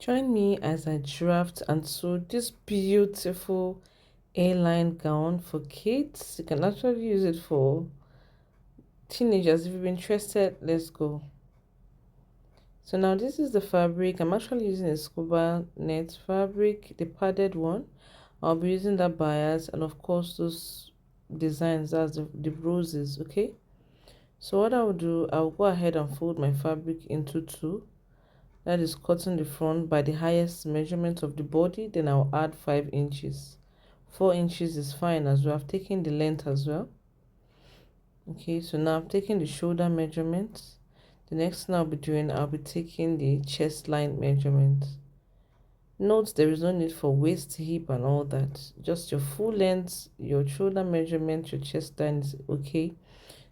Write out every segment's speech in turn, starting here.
Join me as I draft and sew this beautiful A-line gown for kids. You can actually use it for teenagers. If you're interested, let's go. So now this is the fabric. I'm actually using a scuba net fabric, the padded one. I'll be using that bias and of course those designs as the roses, okay? So what I'll do, I'll go ahead and fold my fabric into two. That is cutting the front by the highest measurement of the body, then I'll add 5 inches. 4 inches is fine as well. I've taken the length as well. Okay, so now I'm taking the shoulder measurement. The next thing I'll be doing, I'll be taking the chest line measurement. Note there is no need for waist, hip and all that. Just your full length, your shoulder measurement, your chest line is okay.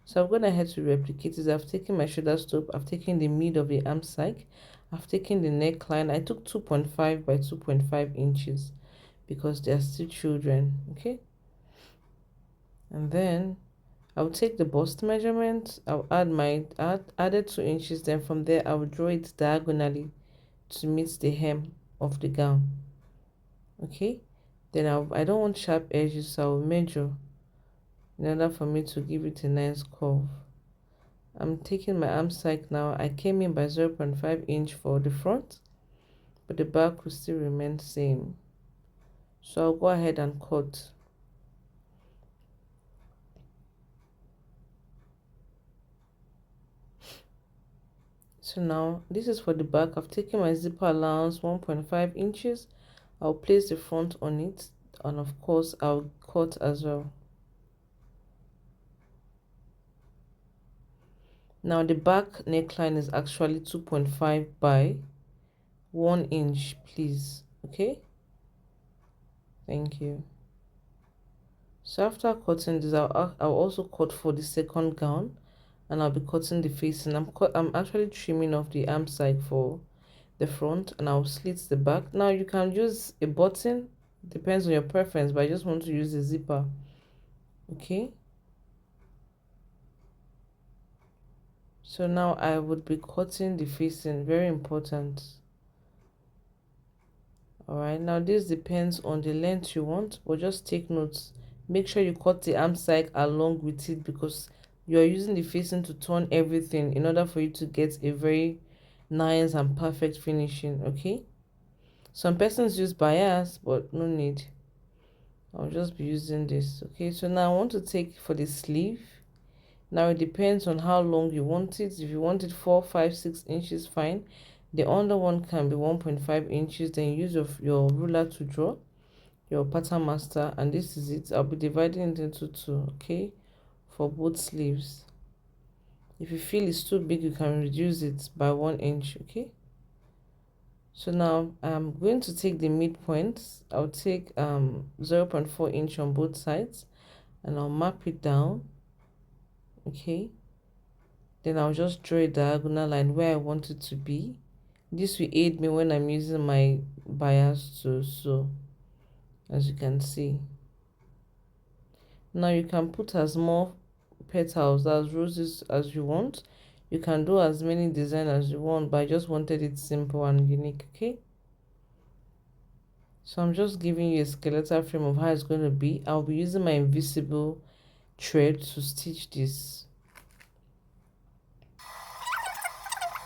So I'm going ahead to replicate this. I've taken my shoulder stop, I've taken the mid of the arm side, I've taken the neckline. I took 2.5 by 2.5 inches because they are still children, okay? And then I'll take the bust measurement, I'll added 2 inches, then from there I'll draw it diagonally to meet the hem of the gown, okay? Then I don't want sharp edges, so I'll measure in order for me to give it a nice curve. I'm taking my arm side now. I came in by 0.5 inch for the front, but the back will still remain same. So I'll go ahead and cut. So now this is for the back. I've taken my zipper allowance 1.5 inches. I'll place the front on it, and of course I'll cut as well. Now the back neckline is actually 2.5 by 1 inch, please. Okay, thank you. So after cutting this, I'll also cut for the second gown, and I'll be cutting the facing. I'm actually trimming off the arm side for the front, and I'll slit the back. Now you can use a button, depends on your preference, but I just want to use a zipper. Okay, so now I would be cutting the facing, very important. All right, now this depends on the length you want, but just take notes. Make sure you cut the arm side along with it because you are using the facing to turn everything in order for you to get a very nice and perfect finishing. Okay, some persons use bias, but no need. I'll just be using this. Okay, so now I want to take for the sleeve. Now it depends on how long you want it. If you want it 4, 5, 6 inches, fine. The under one can be 1.5 inches. Then use your ruler to draw your pattern master, and this is it. I'll be dividing it into two, okay, for both sleeves. If you feel it's too big, you can reduce it by 1 inch, okay? So now I'm going to take the midpoint. I'll take 0.4 inch on both sides, and I'll map it down, okay? Then I'll just draw a diagonal line where I want it to be. This will aid me when I'm using my bias to sew, as you can see. Now you can put as more petals as roses as you want. You can do as many designs as you want, but I just wanted it simple and unique, okay? So I'm just giving you a skeletal frame of how it's going to be. I'll be using my invisible thread to stitch this.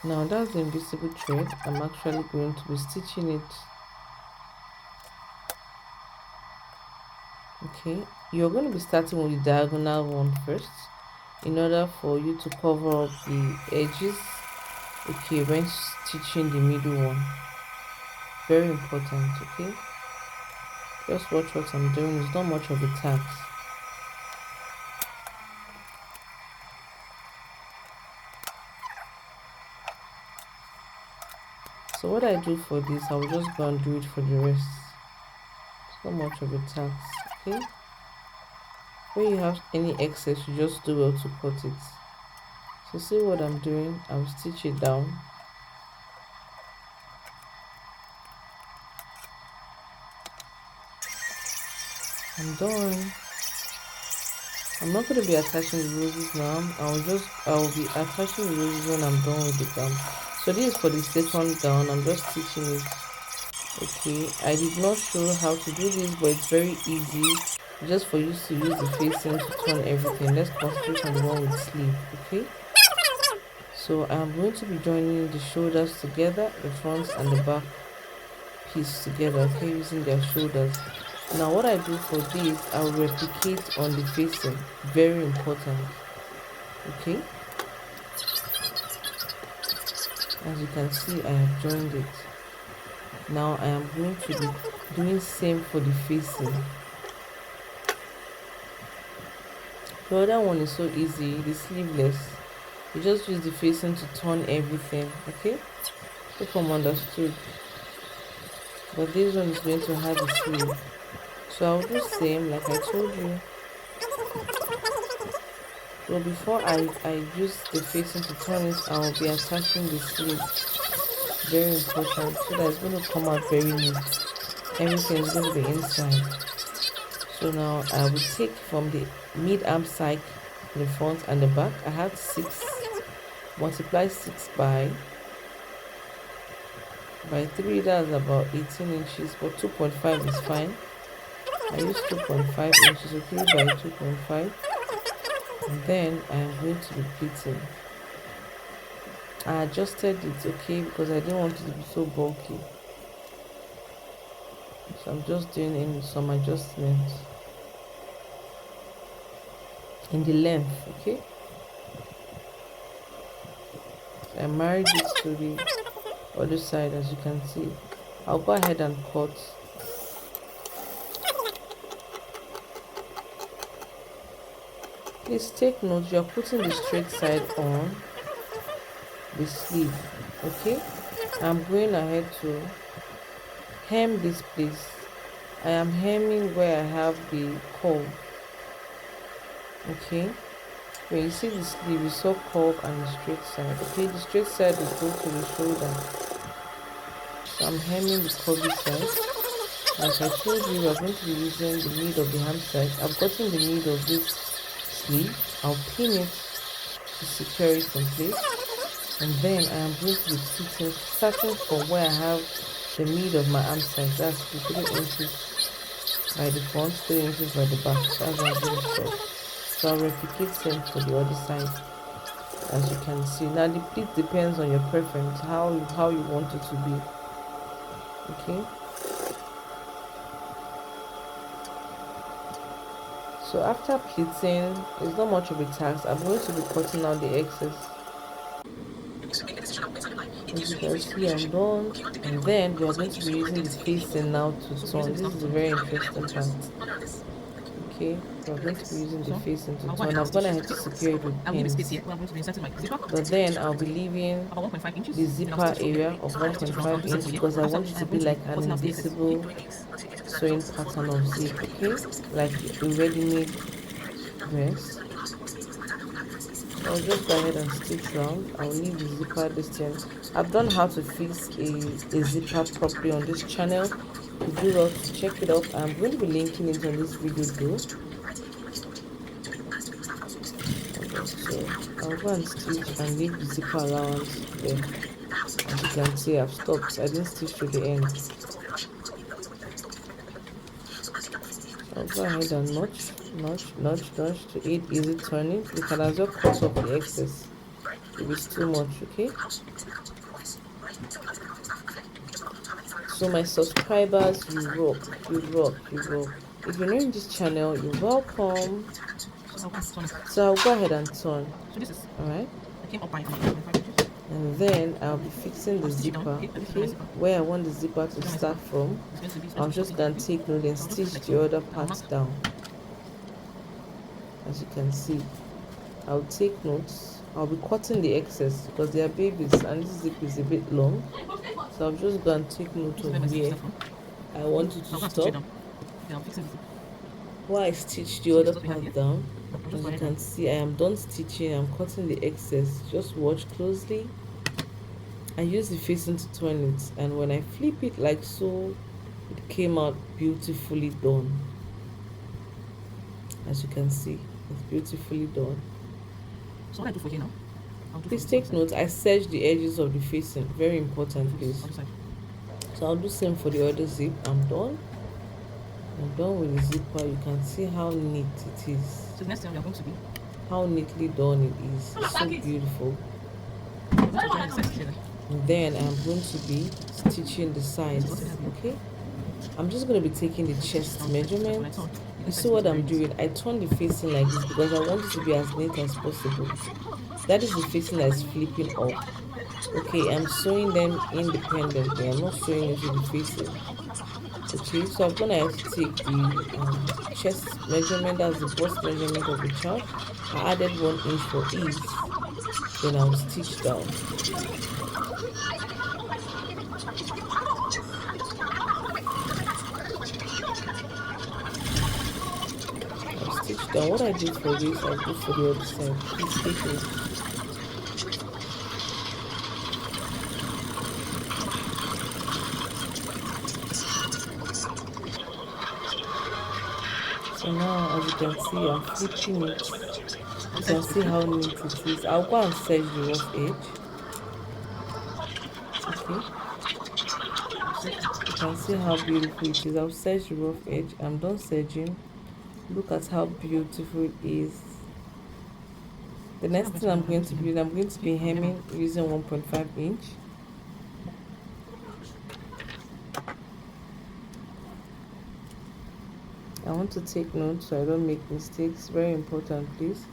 Now that's the invisible thread. I'm actually going to be stitching it. Okay, you're going to be starting with the diagonal one first in order for you to cover up the edges, okay, when stitching the middle one. Very important, okay? Just watch what I'm doing. It's not much of a task. So what I do for this, I will just go and do it for the rest. It's not much of a task, okay? When you have any excess, you just do well to cut it. So see what I'm doing? I'll stitch it down. I'm done. I'm not going to be attaching the roses now. I'll be attaching the roses when I'm done with the gown. So this is for the second gown. I'm just stitching it. Okay, I did not show how to do this, but it's very easy just for you to use the facing to turn everything. Let's concentrate on the one with sleeve. Okay, so I'm going to be joining the shoulders together, the front and the back piece together, okay, using their shoulders. Now what I do for this, I'll replicate on the facing. Very important. Okay, as you can see, I have joined it. Now I am going to be doing same for the facing. The other one is so easy, the sleeveless. You just use the facing to turn everything. Okay, hope I'm understood. But this one is going to have a sleeve, so I'll do same like I told you. So before I use the facing to turn it, I'll be attaching the sleeve. Very important, so that it's going to come out very neat. Everything is going to be inside. So now I will take from the mid arm side, the front and the back. I have 6. Multiply 6 by 3, that's about 18 inches, but 2.5 is fine. I use 2.5 inches, so 3 by 2.5. And then I am going to be pleating. I adjusted it, okay, because I didn't want it to be so bulky. So I'm just doing in some adjustments in the length, okay. So I married it to the other side, as you can see. I'll go ahead and cut. Please take note, you're putting the straight side on the sleeve. Okay, I'm going ahead to hem this place. I am hemming where I have the curve. Okay, when you see the sleeve, you saw curve and the straight side. Okay, the straight side will go to the shoulder, so I'm hemming the curvy side. Like I told you, we're going to be using the mid of the hand side. I've gotten the mid of this sleeve. I'll pin it to secure it in place, and then I am going to be pleating, starting from where I have the mid of my arm side. That's 3 inches by the front, 3 inches by the back. That's how I'm going to start. So I'll replicate same for the other side, as you can see. Now the pleat depends on your preference, how you want it to be. Okay, so after pleating, it's not much of a task. I'm going to be cutting out the excess. As you can see, I'm done, and then we are going to be using the facing now to turn. This is a very interesting part. Okay, we're going to be using the facing to turn. I'm gonna have to secure it with pins, but then I'll be leaving the zipper area of 1.5 inch because I want it to be like an invisible sewing pattern of zip. Okay, like a ready-made dress. I'll just go ahead and stitch round. I'll leave the zipper distance. I've done how to fix a zipper properly on this channel. If you want to check it out, I'm going to be linking it on this video too. So I'll go and stitch and leave the zipper allowance there. As you can see, I've stopped. I didn't stitch to the end. I'll go ahead and notch to aid easy turning. You can as well cut off the excess if it's too much. Okay, so my subscribers, you rock. If you're new in this channel, you're welcome. So I'll go ahead and turn. All right, and then I'll be fixing the zipper. Okay, where I want the zipper to start from, I'm just gonna take note and stitch the other parts down. As you can see, I'll take notes. I'll be cutting the excess because they are babies and this zip is a bit long, so I'm just going to take note of where I want it to stop while I stitch the other part down. As you can see, I am done stitching. I'm cutting the excess. Just watch closely. I use the facing to turn it, and when I flip it like so, it came out beautifully done. As you can see, it's beautifully done. So what I do for you now? Please take note, I serge the edges of the facing. Very important, please. So I'll do same for the other zip. I'm done with the zipper. You can see how neat it is. So next time we are going to be how neatly done it is. It's so beautiful. Then I'm going to be stitching the sides. Okay, I'm just going to be taking the chest measurement. You see what I'm doing? I turn the facing like this because I want it to be as neat as possible. That is the facing that is flipping up. Okay, I'm sewing them independently. I'm not sewing into the facing. Okay, so I'm gonna have to take the chest measurement, that's the bust measurement of the child. I added 1 inch for ease. Then I'll stitch down. I'll stitch down. What I did for this, I'll do for the other side. Please take it. So now, as you can see, I'm flipping it. You can see how neat it is. I'll go and serge the rough edge. Okay. You can see how beautiful it is. I'll serge the rough edge. I'm done serging. Look at how beautiful it is. The next thing I'm going to be hemming using 1.5 inch. I want to take notes so I don't make mistakes. Very important, please.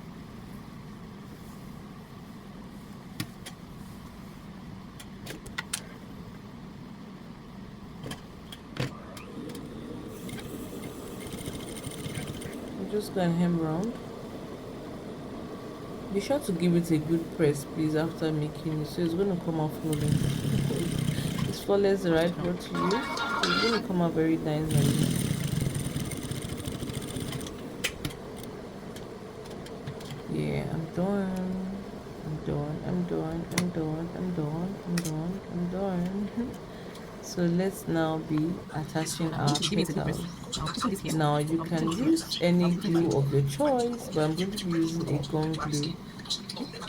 I'm just going to hem round. Be sure to give it a good press, please, after making it, so it's going to come out flawless. It's flawless, the right word to use. So it's going to come out very nice and neat. Yeah, I'm done. So let's now be attaching our petals. Now you can use any glue of your choice, but I'm going to be using a gum glue.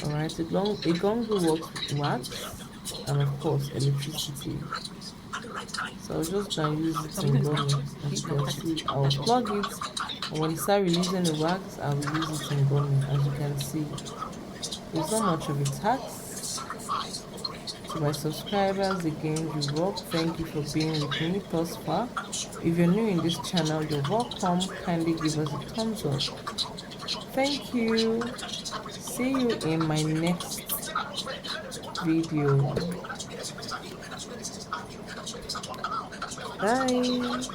Alright, a gum glue works with wax and of course electricity. So I'll just gonna use it in gummy. As you can see, I'll plug it, and when it starts releasing the wax, I'll use it in gummy. As you can see, it's not much of a tax. To my subscribers, again, you rock. Thank you for being with me thus far. If you're new in this channel, you're welcome. Kindly give us a thumbs up. Thank you. See you in my next video. Bye.